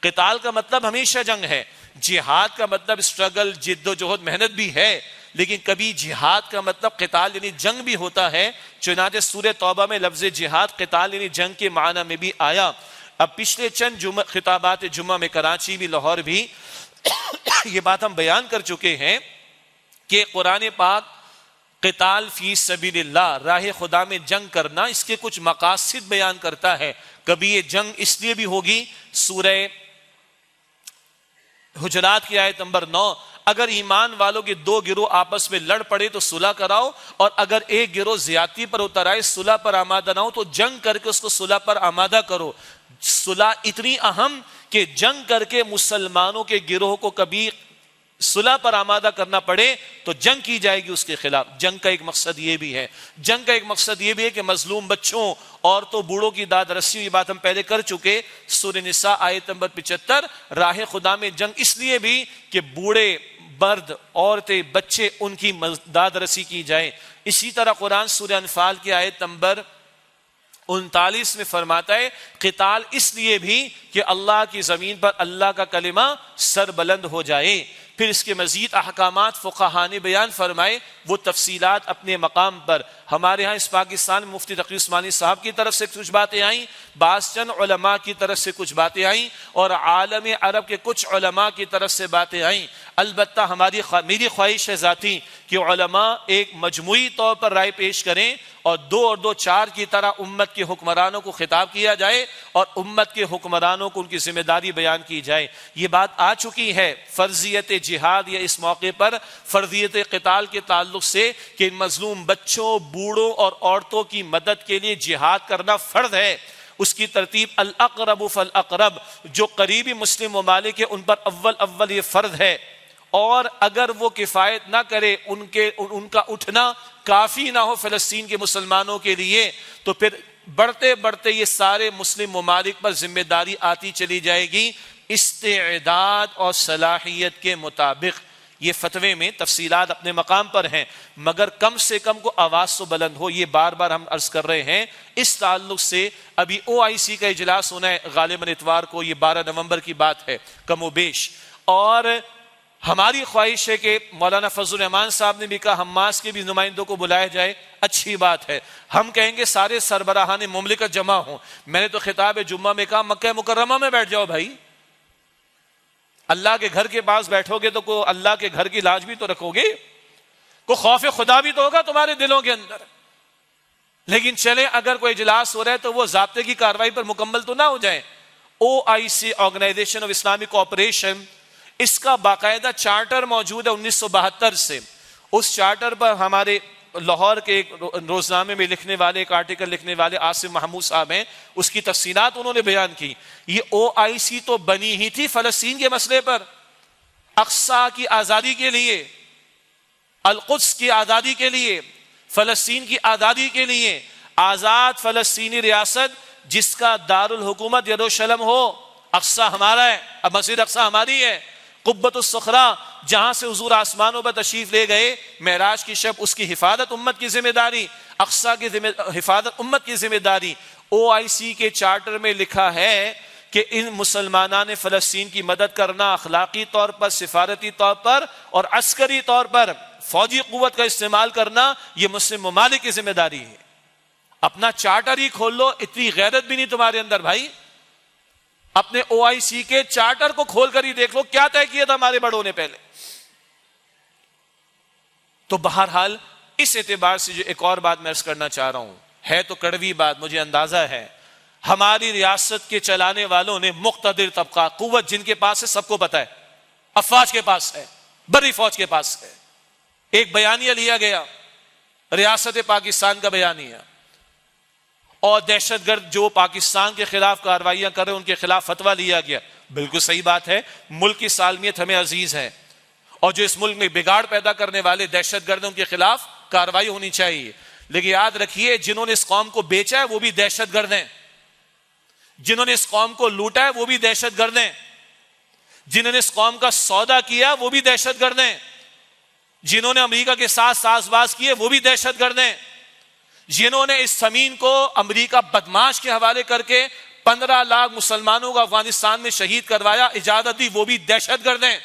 قتال کا مطلب ہمیشہ جنگ ہے، جہاد کا مطلب اسٹرگل، جد و جہد، محنت بھی ہے، لیکن کبھی جہاد کا مطلب قتال یعنی جنگ بھی ہوتا ہے۔ چنانچہ سورہ توبہ میں لفظ جہاد قتال یعنی جنگ کے معنی میں بھی آیا۔ اب پچھلے چند خطابات جمعہ میں کراچی بھی، لاہور بھی یہ بات ہم بیان کر چکے ہیں کہ قرآن پاک قتال فی سبیل اللہ، راہ خدا میں جنگ کرنا، اس کے کچھ مقاصد بیان کرتا ہے۔ کبھی یہ جنگ اس لیے بھی ہوگی، سورہ حجرات کی آیت نمبر 9، اگر ایمان والوں کے 2 گروہ آپس میں لڑ پڑے تو صلح کراؤ، اور اگر ایک گروہ زیادتی پر اتر آئے، صلح پر آمادہ نہ ہو تو جنگ کر کے اس کو صلح پر آمادہ کرو۔ صلح اتنی اہم کہ جنگ کر کے مسلمانوں کے گروہ کو کبھی صلح پر آمادہ کرنا پڑے تو جنگ کی جائے گی اس کے خلاف۔ جنگ کا ایک مقصد یہ بھی ہے، جنگ کا ایک مقصد یہ بھی ہے کہ مظلوم بچوں، عورتوں، بوڑھوں کی داد رسی، یہ بات ہم پہلے کر چکے، سورہ نساء آیت نمبر 75۔ راہ خدا میں جنگ اس لیے بھی کہ بوڑھے، مرد، عورتیں، بچے، ان کی داد رسی کی جائے۔ اسی طرح قرآن سورہ انفال کی آیت نمبر 39 میں فرماتا ہے قتال اس لیے بھی کہ اللہ کی زمین پر اللہ کا کلمہ سر بلند ہو جائے. پھر اس کے مزید احکامات فقہاء نے بیان فرمائے، وہ تفصیلات اپنے مقام پر. ہمارے ہاں اس پاکستان میں مفتی تقی عثمانی صاحب کی طرف سے کچھ باتیں آئیں، بعض چند علماء کی طرف سے کچھ باتیں آئیں، اور عالم عرب کے کچھ علماء کی طرف سے باتیں آئیں. البتہ میری خواہش ہے ذاتی کہ علماء ایک مجموعی طور پر رائے پیش کریں اور 2 اور 2 4 کی طرح امت کے حکمرانوں کو خطاب کیا جائے اور امت کے حکمرانوں کو ان کی ذمہ داری بیان کی جائے. یہ بات آ چکی ہے فرضیت جہاد یا اس موقع پر فرضیت قتال کے تعلق سے کہ مظلوم بچوں، بوڑھوں اور عورتوں کی مدد کے لیے جہاد کرنا فرض ہے. اس کی ترتیب الاقرب فالاقرب، جو قریبی مسلم ممالک ہیں ان پر اول یہ فرض ہے، اور اگر وہ کفایت نہ کرے، ان کا اٹھنا کافی نہ ہو فلسطین کے مسلمانوں کے لیے، تو پھر بڑھتے بڑھتے یہ سارے مسلم ممالک پر ذمہ داری آتی چلی جائے گی استعداد اور صلاحیت کے مطابق. یہ فتوے میں تفصیلات اپنے مقام پر ہیں، مگر کم سے کم کو آواز تو بلند ہو. یہ بار بار ہم عرض کر رہے ہیں. اس تعلق سے ابھی OIC کا اجلاس ہونا ہے غالباً اتوار کو، یہ 12 نومبر کی بات ہے کم و بیش، اور ہماری خواہش ہے کہ مولانا فضل الرحمان صاحب نے بھی کہا حماس کے بھی نمائندوں کو بلایا جائے. اچھی بات ہے. ہم کہیں گے سارے سربراہان مملکت جمع ہوں. میں نے تو خطاب جمعہ میں کہا مکہ مکرمہ میں بیٹھ جاؤ بھائی. اللہ کے گھر کے پاس بیٹھو گے تو کو اللہ کے گھر کی لاج بھی تو رکھو گے، کو خوف خدا بھی تو ہوگا تمہارے دلوں کے اندر. لیکن چلیں اگر کوئی اجلاس ہو رہا ہے تو وہ ضابطے کی کارروائی پر مکمل تو نہ ہو جائے. OIC organization of Islamic cooperation, اس کا باقاعدہ چارٹر موجود ہے 1972 سے. اس چارٹر پر ہمارے لاہور کے ایک روزنامے میں لکھنے والے، ایک آرٹیکل لکھنے والے عاصم محمود صاحب ہیں، اس کی تفصیلات انہوں نے بیان کی. یہ OIC تو بنی ہی تھی فلسطین کے مسئلے پر، اقصی کی آزادی کے لیے، القدس کی آزادی کے لیے، فلسطین کی آزادی کے لیے. آزاد فلسطینی ریاست جس کا دارالحکومت یروشلم ہو. اقصی ہمارا ہے، اب مسجد اقصی ہماری ہے. قبۃ الصخرہ جہاں سے حضور آسمانوں پر تشریف لے گئے معراج کی شب، اس کی حفاظت امت کی ذمہ داری، اقصی کی حفاظت امت کی ذمہ داری. OIC کے چارٹر میں لکھا ہے کہ ان مسلمانان فلسطین کی مدد کرنا اخلاقی طور پر، سفارتی طور پر اور عسکری طور پر فوجی قوت کا استعمال کرنا یہ مسلم ممالک کی ذمہ داری ہے. اپنا چارٹر ہی کھول لو، اتنی غیرت بھی نہیں تمہارے اندر بھائی. اپنے OIC کے چارٹر کو کھول کر ہی دیکھ لو کیا طے کیا تھا ہمارے بڑوں نے پہلے. تو بہرحال اس اعتبار سے جو ایک اور بات میں عرض کرنا چاہ رہا ہوں، ہے تو کڑوی بات مجھے اندازہ ہے، ہماری ریاست کے چلانے والوں نے مقتدر طبقہ، قوت جن کے پاس ہے سب کو پتا ہے، افواج کے پاس ہے، بڑی فوج کے پاس ہے. ایک بیانیہ لیا گیا ریاست پاکستان کا بیانیہ، اور دہشت گرد جو پاکستان کے خلاف کارروائیاں کر رہے ہیں ان کے خلاف فتویٰ لیا گیا. بالکل صحیح بات ہے، ملک کی سالمیت ہمیں عزیز ہے، اور جو اس ملک میں بگاڑ پیدا کرنے والے دہشت گرد ہیں ان کے خلاف کارروائی ہونی چاہیے. لیکن یاد رکھیے جنہوں نے اس قوم کو بیچا ہے وہ بھی دہشت گرد ہیں، جنہوں نے اس قوم کو لوٹا ہے وہ بھی دہشت گرد ہیں، جنہوں نے اس قوم کا سودا کیا وہ بھی دہشت گرد ہیں، جنہوں نے امریکہ کے ساتھ ساز باز کیے وہ بھی دہشت گرد ہیں، جنہوں نے اس زمین کو امریکہ بدماش کے حوالے کر کے 15 لاکھ مسلمانوں کو افغانستان میں شہید کروایا، اجازت دی، وہ بھی دہشت گرد ہیں.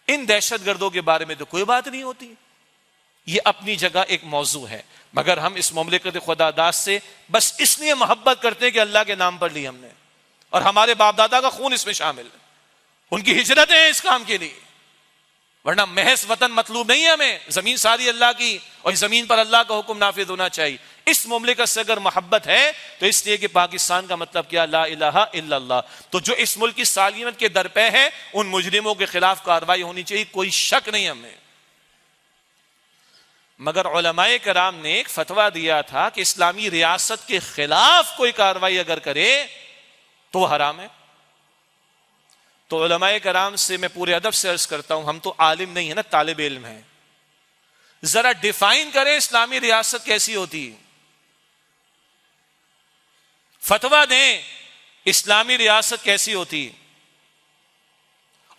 ان دہشت گردوں کے بارے میں تو کوئی بات نہیں ہوتی. یہ اپنی جگہ ایک موضوع ہے، مگر ہم اس مملکت خدا داد سے بس اس لیے محبت کرتے ہیں کہ اللہ کے نام پر لی ہم نے، اور ہمارے باپ دادا کا خون اس میں شامل ہے، ان کی ہجرتیں ہیں اس کام کے لیے. ورنہ محض وطن مطلوب نہیں ہے ہمیں، زمین ساری اللہ کی، اور اس زمین پر اللہ کا حکم نافذ ہونا چاہیے. اس مملکت سے اگر محبت ہے تو اس لیے کہ پاکستان کا مطلب کیا؟ لا الہ الا اللہ. تو جو اس ملک کی سالمیت کے درپے ہیں ان مجرموں کے خلاف کارروائی ہونی چاہیے، کوئی شک نہیں ہمیں. مگر علماء کرام نے ایک فتویٰ دیا تھا کہ اسلامی ریاست کے خلاف کوئی کارروائی اگر کرے تو وہ حرام ہے. تو علماء کرام سے میں پورے ادب سے عرض کرتا ہوں، ہم تو عالم نہیں ہیں نا، طالب علم ہیں، ذرا ڈیفائن کریں اسلامی ریاست کیسی ہوتی، فتویٰ دیں اسلامی ریاست کیسی ہوتی،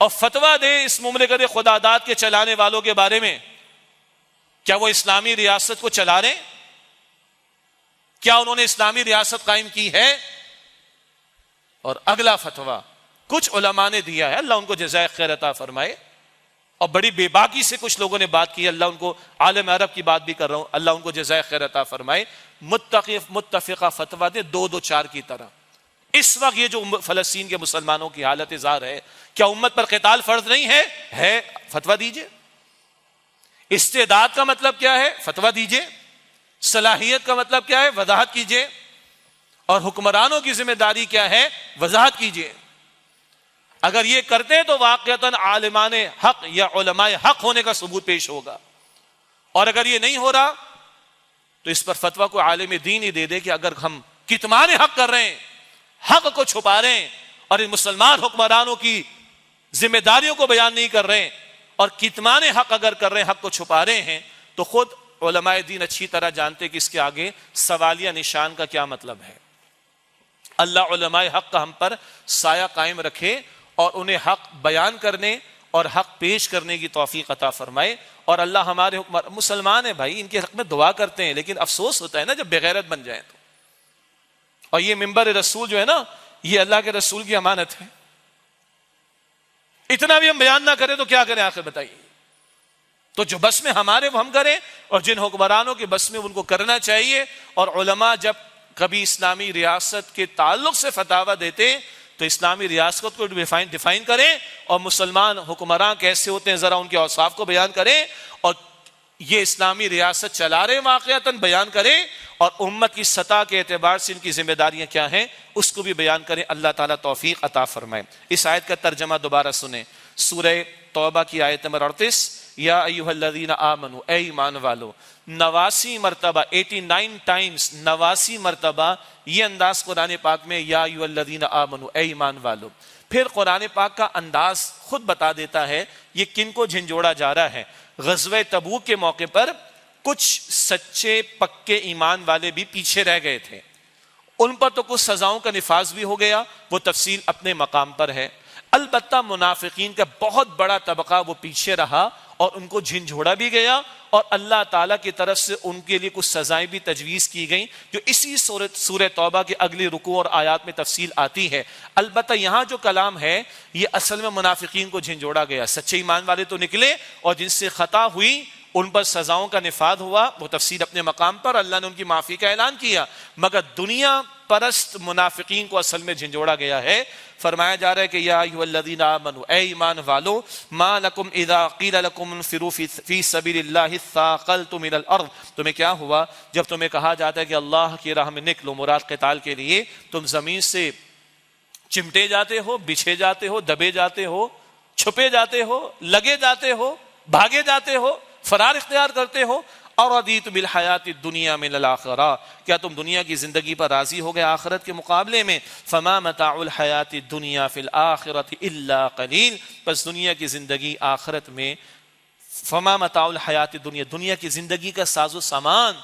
اور فتویٰ دیں اس مملکت خدا داد کے چلانے والوں کے بارے میں، کیا وہ اسلامی ریاست کو چلا رہے ہیں؟ کیا انہوں نے اسلامی ریاست قائم کی ہے؟ اور اگلا فتویٰ کچھ علماء نے دیا ہے، اللہ ان کو جزائے خیر عطا فرمائے، اور بڑی بے باکی سے کچھ لوگوں نے بات کی، اللہ ان کو، عالم عرب کی بات بھی کر رہا ہوں، اللہ ان کو جزائے خیر عطا فرمائے، متفقہ فتویٰ دے 2-2-4 کی طرح۔ اس وقت یہ جو فلسطین کے مسلمانوں کی حالت زار ہے، کیا امت پر قتال فرض نہیں ہے؟ ہے، فتویٰ دیجئے۔ استعداد کا مطلب کیا ہے؟ فتویٰ دیجئے۔ صلاحیت کا مطلب کیا ہے؟ وضاحت کیجئے۔ اور حکمرانوں کی ذمہ داری کیا ہے؟ وضاحت کیجئے۔ اگر یہ کرتے ہیں تو واقعتاً عالمان حق یا علماء حق ہونے کا ثبوت پیش ہوگا، اور اگر یہ نہیں ہو رہا تو اس پر فتویٰ کو عالم دین ہی دے دے کہ اگر ہم کتمان حق کر رہے ہیں، حق کو چھپا رہے ہیں، اور ان مسلمان حکمرانوں کی ذمہ داریوں کو بیان نہیں کر رہے ہیں، اور کتمان حق اگر کر رہے ہیں، حق کو چھپا رہے ہیں، تو خود علماء دین اچھی طرح جانتے کہ اس کے آگے سوالیہ نشان کا کیا مطلب ہے۔ اللہ علماء حق کا ہم پر سایہ قائم رکھے، اور انہیں حق بیان کرنے اور حق پیش کرنے کی توفیق عطا فرمائے۔ اور اللہ ہمارے مسلمان ہیں بھائی، ان کے حق میں دعا کرتے ہیں، لیکن افسوس ہوتا ہے نا جب بغیرت بن جائیں تو۔ اور یہ منبر رسول جو ہے نا، یہ اللہ کے رسول کی امانت ہے، اتنا بھی ہم بیان نہ کریں تو کیا کریں آخر بتائیے۔ تو جو بس میں ہمارے وہ ہم کریں، اور جن حکمرانوں کے بس میں ان کو کرنا چاہیے۔ اور علماء جب کبھی اسلامی ریاست کے تعلق سے فتاویٰ دیتے تو اسلامی ریاست کو ڈیفائن کریں، اور مسلمان حکمران کیسے ہوتے ہیں ذرا ان کے اوصاف کو بیان کریں، اور یہ اسلامی ریاست چلا رہے واقعتاً بیان کریں، اور امت کی سطح کے اعتبار سے ان کی ذمہ داریاں کیا ہیں اس کو بھی بیان کریں۔ اللہ تعالیٰ توفیق عطا فرمائے۔ اس آیت کا ترجمہ دوبارہ سنیں، سورہ توبہ کی آیت نمبر 38، یا ایھا الذین آمنوا، اے ایمان والو، 89 مرتبہ 89 ٹائمز 89 مرتبہ یہ انداز قرآن پاک میں، یا ایھا الذین آمنوا، اے ایمان والو۔ پھر قرآن پاک کا انداز خود بتا دیتا ہے یہ کن کو جھنجھوڑا جا رہا ہے۔ غزوہ تبوک کے موقع پر کچھ سچے پکے ایمان والے بھی پیچھے رہ گئے تھے، ان پر تو کچھ سزاؤں کا نفاذ بھی ہو گیا، وہ تفصیل اپنے مقام پر ہے۔ البتہ منافقین کا بہت بڑا طبقہ وہ پیچھے رہا، اور ان کو جھنجھوڑا بھی گیا، اور اللہ تعالیٰ کی طرف سے ان کے لیے کچھ سزائیں بھی تجویز کی گئیں، جو اسی سورہ توبہ کے اگلی رکوع اور آیات میں تفصیل آتی ہے۔ البتہ یہاں جو کلام ہے یہ اصل میں منافقین کو جھنجھوڑا گیا، سچے ایمان والے تو نکلے، اور جن سے خطا ہوئی ان پر سزاؤں کا نفاذ ہوا، وہ تفصیل اپنے مقام پر، اللہ نے ان کی معافی کا اعلان کیا، مگر دنیا پرست منافقین کو اصل میں جھنجھوڑا گیا ہے۔ فرمایا جا رہا ہے کہ یا ایھا الذین آمنوا، اے ایمان والو، ما لکم اذا قیل لکم انفروا فی سبیل اللہ اثاقلتم الی الارض، تمہیں کیا ہوا جب تمہیں کہا جاتا ہے کہ اللہ کی راہ میں نکلو، مراد قتال کے لیے، تم زمین سے چمٹے جاتے ہو، بچھے جاتے ہو، دبے جاتے ہو، چھپے جاتے ہو، لگے جاتے ہو، بھاگے جاتے ہو، فرار اختیار کرتے ہو۔ اور رضیت بالحیات الدنیا من الآخرہ، کیا تم دنیا کی زندگی پر راضی ہو گئے آخرت کے مقابلے میں؟ فما متاع الحیات الدنیا فی الآخرۃ الا قلیل، بس دنیا کی زندگی آخرت میں، فما متاع الحیات الدنیا، دنیا کی زندگی کا ساز و سامان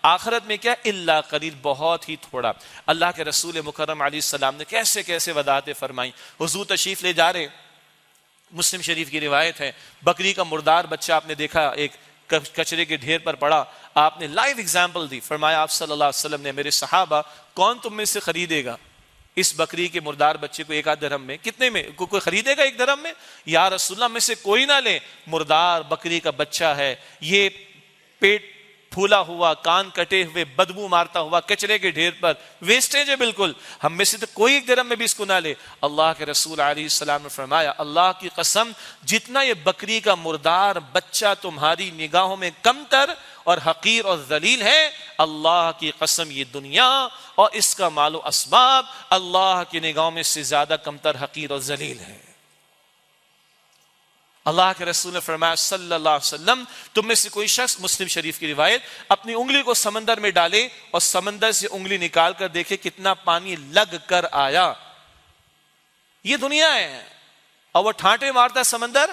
آخرت میں کیا؟ الا قلیل، بہت ہی تھوڑا۔ اللہ کے رسول مکرم علیہ السلام نے کیسے کیسے وضاحتیں فرمائیں۔ حضور تشریف لے جا رہے، مسلم شریف کی روایت ہے، بکری کا مردار بچہ آپ نے دیکھا ایک کچرے کے ڈھیر پر پڑا، آپ نے لائیو ایگزامپل دی، فرمایا آپ صلی اللہ علیہ وسلم نے، میرے صحابہ کون تم میں سے خریدے گا اس بکری کے مردار بچے کو 1 درہم میں؟ کتنے میں کوئی خریدے گا 1 درہم میں؟ یا رسول اللہ میں سے کوئی نہ لے، مردار بکری کا بچہ ہے، یہ پیٹ پھولا ہوا، کان کٹے ہوئے، بدبو مارتا ہوا کچرے کے ڈھیر پر، ویسٹیج ہے بالکل، ہم میں سے تو کوئی 1 درہم میں بھی اس کو نہ لے۔ اللہ کے رسول علیہ السلام نے فرمایا اللہ کی قسم، جتنا یہ بکری کا مردار بچہ تمہاری نگاہوں میں کمتر اور حقیر اور ذلیل ہے، اللہ کی قسم یہ دنیا اور اس کا مال و اسباب اللہ کی نگاہوں میں سے زیادہ کمتر، حقیر اور ذلیل ہے۔ اللہ کے رسول نے فرمایا صلی اللہ علیہ وسلم، تم میں سے کوئی شخص، مسلم شریف کی روایت، اپنی انگلی کو سمندر میں ڈالے اور سمندر سے انگلی نکال کر دیکھے کتنا پانی لگ کر آیا۔ یہ دنیا ہے اور وہ ٹھانٹے مارتا ہے سمندر،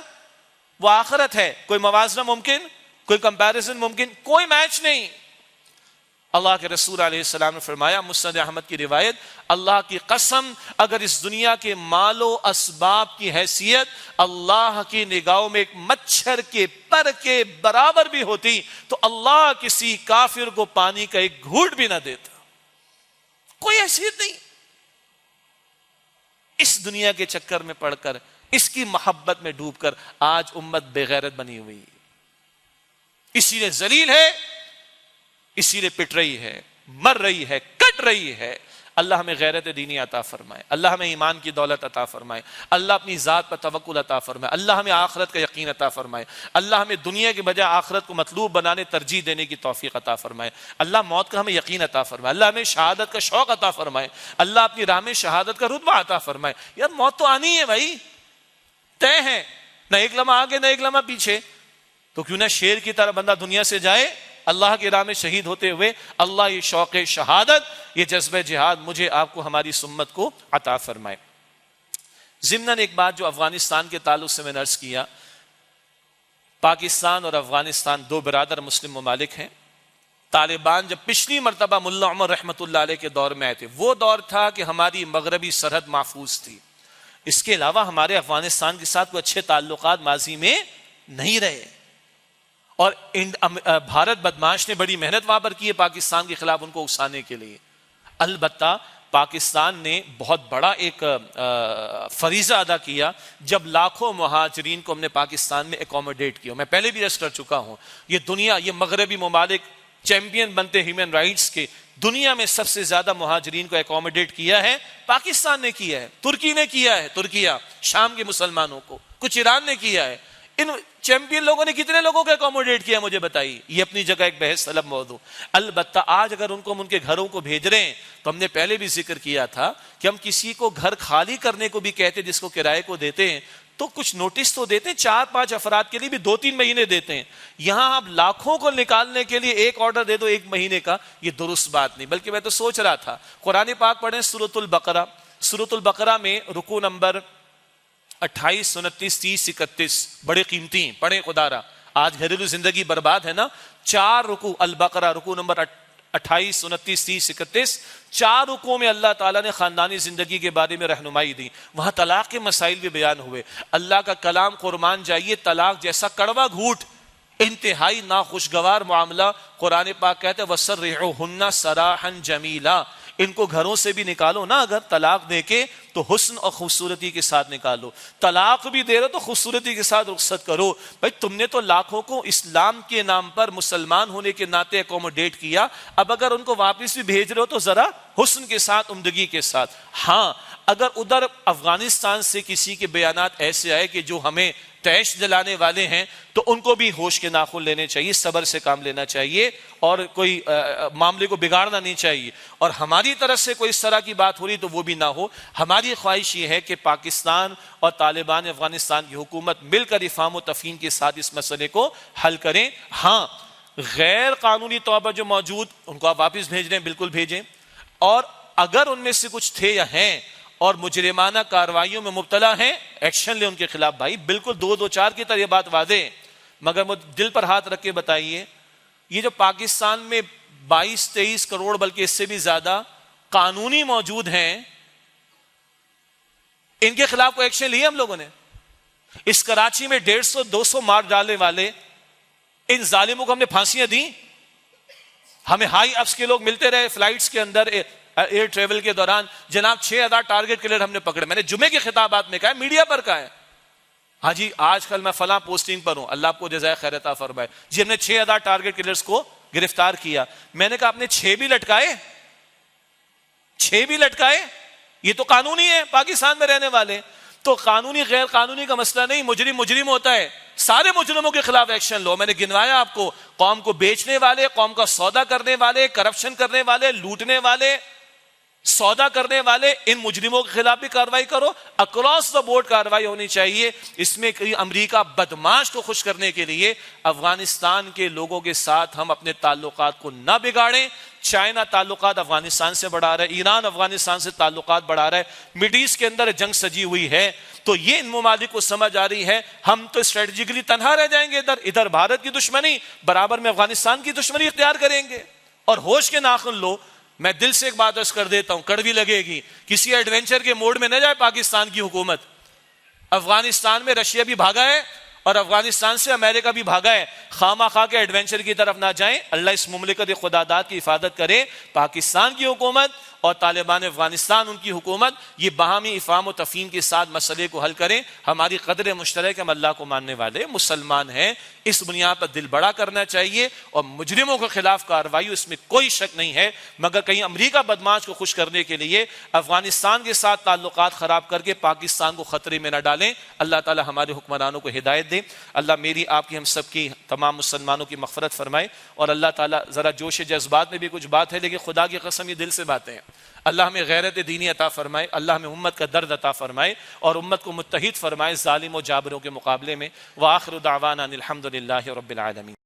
وہ آخرت ہے۔ کوئی موازنہ ممکن؟ کوئی کمپیریزن ممکن؟ کوئی میچ نہیں۔ اللہ کے رسول علیہ السلام نے فرمایا، مسند احمد کی روایت، اللہ کی قسم اگر اس دنیا کے مال و اسباب کی حیثیت اللہ کی نگاہوں میں ایک مچھر کے پر کے برابر بھی ہوتی تو اللہ کسی کافر کو پانی کا ایک گھونٹ بھی نہ دیتا۔ کوئی حیثیت نہیں. اس دنیا کے چکر میں پڑھ کر, اس کی محبت میں ڈوب کر آج امت بے غیرت بنی ہوئی, اسی لیے ذلیل ہے, اسی لیے پٹ رہی ہے, مر رہی ہے, کٹ رہی ہے. اللہ ہمیں غیرت دینی عطا فرمائے, اللہ ہمیں ایمان کی دولت عطا فرمائے, اللہ اپنی ذات پر توکل عطا فرمائے, اللہ ہمیں آخرت کا یقین عطا فرمائے, اللہ ہمیں دنیا کے بجائے آخرت کو مطلوب بنانے ترجیح دینے کی توفیق عطا فرمائے, اللہ موت کا ہمیں یقین عطا فرمائے, اللہ ہمیں شہادت کا شوق عطا فرمائے, اللہ اپنی راہ میں شہادت کا رتبہ عطا فرمائے. یار موت تو آنی ہے بھائی, طے ہے, نہ ایک لمحہ آگے نہ ایک لمحہ پیچھے. تو کیوں نہ شیر کی طرح بندہ دنیا سے جائے اللہ کی راہ میں شہید ہوتے ہوئے. اللہ یہ شوق شہادت, یہ جذبہ جہاد مجھے آپ کو ہماری سمت کو عطا فرمائے. ضمناً ایک بات جو افغانستان کے تعلق سے میں نے عرض کیا, پاکستان اور افغانستان دو برادر مسلم ممالک ہیں. طالبان جب پچھلی مرتبہ ملا عمر رحمۃ اللہ علیہ کے دور میں آئے تھے, وہ دور تھا کہ ہماری مغربی سرحد محفوظ تھی, اس کے علاوہ ہمارے افغانستان کے ساتھ کوئی اچھے تعلقات ماضی میں نہیں رہے, اور بھارت بدماش نے بڑی محنت وہاں پر کی ہے پاکستان کے خلاف ان کو اکسانے کے لیے. البتہ پاکستان نے بہت بڑا ایک فریضہ ادا کیا جب لاکھوں مہاجرین کو ہم نے پاکستان میں اکوموڈیٹ کیا. میں پہلے بھی عرض کر چکا ہوں, یہ دنیا, یہ مغربی ممالک چیمپئن بنتے ہیومن رائٹس کے, دنیا میں سب سے زیادہ مہاجرین کو اکوموڈیٹ کیا ہے پاکستان نے کیا ہے, ترکی نے کیا ہے, ترکیہ شام کے مسلمانوں کو, کچھ ایران نے کیا ہے. ان چیمپئن لوگوں نے کتنے لوگوں کو اکوموڈیٹ کیا مجھے بتائیے, یہ اپنی جگہ ایک بحث طلب موضوع. البتہ آج اگر ہم ان کے گھروں کو بھیج رہے ہیں تو ہم نے پہلے بھی ذکر کیا تھا کہ ہم کسی کو گھر خالی کرنے کو بھی کہتے جس کو کرائے کو دیتے ہیں تو کچھ نوٹس تو دیتے ہیں, 4-5 افراد کے لیے بھی 2-3 مہینے دیتے ہیں. یہاں آپ لاکھوں کو نکالنے کے لیے ایک آرڈر دے دو 1 مہینے کا, یہ درست بات نہیں. بلکہ میں تو سوچ رہا تھا قرآن پاک پڑھیں سورۃ البقرہ, سورۃ البقرہ میں رکوع نمبر 28, 29, 30, 31 بڑے قیمتی ہیں, پڑھیں خدا را. آج گھریلو زندگی برباد ہے نا. 4 رکوع البقرہ, رکوع نمبر 28, 29, 30, 31, 4 رکوع میں اللہ تعالیٰ نے خاندانی زندگی کے بارے میں رہنمائی دی. وہاں طلاق کے مسائل بھی بیان ہوئے. اللہ کا کلام قربان جائیے, طلاق جیسا کڑوا گھوٹ, انتہائی ناخوشگوار معاملہ. قرآن پاک کہتے ہیں وَسَرِّحُوهُنَّ سَرَاحًا جَمِيلًا, ان کو گھروں سے بھی نکالو نا, اگر طلاق دے کے تو حسن اور خوبصورتی کے ساتھ نکالو. طلاق بھی دے رہے تو خوبصورتی کے ساتھ رخصت کرو. بھائی تم نے تو لاکھوں کو اسلام کے نام پر مسلمان ہونے کے ناطے اکوموڈیٹ کیا, اب اگر ان کو واپس بھی بھیج رہے ہو تو ذرا حسن کے ساتھ, عمدگی کے ساتھ. ہاں اگر ادھر افغانستان سے کسی کے بیانات ایسے آئے کہ جو ہمیں تیش جلانے والے ہیں تو ان کو بھی ہوش کے ناخن لینے چاہیے, صبر سے کام لینا چاہیے, اور کوئی معاملے کو بگاڑنا نہیں چاہیے. اور ہماری طرف سے کوئی اس طرح کی بات ہو رہی تو وہ بھی نہ ہو. ہماری خواہش یہ ہے کہ پاکستان اور طالبان افغانستان کی حکومت مل کر افہام و تفہیم کے ساتھ اس مسئلے کو حل کریں. ہاں غیر قانونی طور پر جو موجود ان کو آپ واپس بھیج رہے ہیں بالکل بھیجیں, اور اگر ان میں سے کچھ تھے یا ہیں اور مجرمانہ کارروائیوں میں مبتلا ہیں ایکشن لے ان کے خلاف. بھائی بالکل 2-2-4 کی طرح یہ بات واضح ہے, مگر دل پر ہاتھ رکھ کے بتائیے, یہ جو پاکستان میں 22-23 کروڑ بلکہ اس سے بھی زیادہ قانونی موجود ہیں, ان کے خلاف کوئی ایکشن لیا ہم لوگوں نے؟ اس کراچی میں 150-200 مار ڈالنے والے ان ظالموں کو ہم نے پھانسیاں دی؟ ہمیں ہائی اپس کے لوگ ملتے رہے فلائٹس کے اندر, ایئر ٹریول کے دوران, جناب 6000 ٹارگٹ کلر ہم نے پکڑے. میں نے جمعے کے خطابات میں کہا ہے, میڈیا پر کہا ہے, ہاں جی آج کل میں فلاں پوسٹنگ پر ہوں, اللہ آپ کو جزائے خیر عطا فرمائے, جی ہم نے 6000 ٹارگٹ کلرز کو گرفتار کیا. میں نے کہا آپ نے 6 بھی لٹکائے, 6 بھی لٹکائے, یہ تو قانونی ہے پاکستان میں رہنے والے. تو قانونی غیر قانونی کا مسئلہ نہیں, مجرم ہوتا ہے, سارے مجرموں کے خلاف ایکشن لو. میں نے گنوایا آپ کو, قوم کو بیچنے والے, قوم کا سودا کرنے والے, کرپشن کرنے والے, لوٹنے والے, سودا کرنے والے, ان مجرموں کے خلاف بھی کارروائی کرو. اکراس دا بورڈ کارروائی ہونی چاہیے. اس میں امریکہ بدماش کو خوش کرنے کے لیے افغانستان کے لوگوں کے ساتھ ہم اپنے تعلقات کو نہ بگاڑیں. چائنا تعلقات افغانستان سے بڑھا رہا ہے, ایران افغانستان سے تعلقات بڑھا رہا ہے, مڈ ایسٹ کے اندر جنگ سجی ہوئی ہے. تو یہ ان ممالک کو سمجھ آ رہی ہے ہم تو اسٹریٹجیکلی تنہا رہ جائیں گے, ادھر بھارت کی دشمنی برابر میں افغانستان کی دشمنی اختیار کریں گے. اور ہوش کے ناخن لو. میں دل سے ایک بات عرض کر دیتا ہوں, کڑوی لگے گی, کسی ایڈونچر کے موڈ میں نہ جائے پاکستان کی حکومت. افغانستان میں رشیا بھی بھاگا ہے اور افغانستان سے امریکہ بھی بھاگا ہے. خامہ خواہ کے ایڈونچر کی طرف نہ جائیں. اللہ اس مملکت خداداد کی حفاظت کرے. پاکستان کی حکومت اور طالبان افغانستان ان کی حکومت یہ باہمی افہام و تفہیم کے ساتھ مسئلے کو حل کریں. ہماری قدر مشترک ہم اللہ کو ماننے والے مسلمان ہیں. اس بنیاد پر دل بڑا کرنا چاہیے اور مجرموں کے خلاف کارروائی اس میں کوئی شک نہیں ہے. مگر کہیں امریکہ بدماش کو خوش کرنے کے لیے افغانستان کے ساتھ تعلقات خراب کر کے پاکستان کو خطرے میں نہ ڈالیں. اللہ تعالی ہمارے حکمرانوں کو ہدایت دے. اللہ میری آپ کی ہم سب کی تمام مسلمانوں کی مغفرت فرمائے. اور اللہ تعالی ذرا جوش جذبات میں بھی کچھ بات ہے لیکن خدا کی قسم یہ دل سے باتیں ہیں. اللہ ہمیں غیرت دینی عطا فرمائے. اللہ ہمیں امت کا درد عطا فرمائے اور امت کو متحد فرمائے ظالم و جابروں کے مقابلے میں. وآخر دعوانا الحمد للہ رب العالمین.